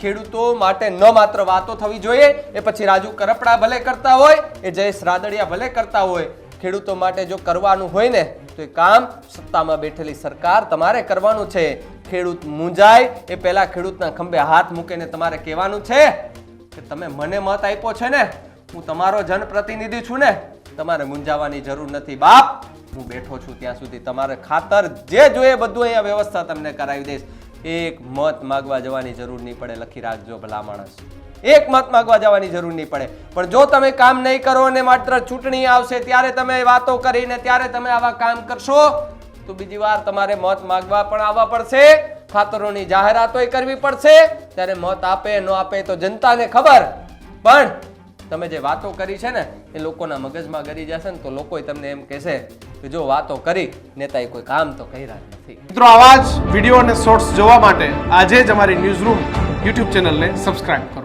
ખેડૂતો માટે ન માત્ર વાતો થવી જોઈએ, એ પછી રાજુ કરપડા ભલે કરતા હોય, એ જયેશ રાદડિયા ભલે કરતા હોય, ખેડૂતો માટે જો કરવાનું હોય ને તો એ કામ સત્તામાં બેઠેલી સરકાર તમારે કરવાનું છે. ખેડૂત મૂંઝાય એ પહેલા ખેડૂતના ખંભે હાથ મૂકીને તમારે કહેવાનું છે કે તમે મને મત આપ્યો છે ને, હું તમારો જનપ્રતિનિધિ છું ને, તમારે મૂંઝાવાની જરૂર નથી બાપ, હું બેઠો છું ત્યાં સુધી તમારે ખાતર જે જોઈએ બધું અહીંયા વ્યવસ્થા તમને કરાવી દઈશ. એક મત માગવા જવાની જરૂર નહીં પડે, લખી રાખજો ભલા માણસ, એક મત માગવા જવાની જરૂર નહીં પડે. પણ જો તમે કામ નહીં કરો અને માત્ર ચૂંટણી આવશે ત્યારે તમે વાતો કરીને ત્યારે તમે આવા કામ કરશો તો બીજી વાર તમારે મત માગવા પણ આવવા પડશે, ખાતરોની જાહેરાતોય કરવી પડશે. ત્યારે મત આપે ન આપે તો જનતાને ખબર, પણ તમે જે વાતો કરી છે ને એ લોકોના મગજમાં ગરી જશે ને તો લોકો તમને એમ કહેશે કે જો વાતો કરી નેતાએ કોઈ કામ તો કર્યા નથી. મિત્રો, આવા જ વિડીયો અને શોર્ટ્સ જોવા માટે આજે જ અમારી ન્યૂઝ રૂમ યુટ્યુબ ચેનલને સબસ્ક્રાઇબ કરો.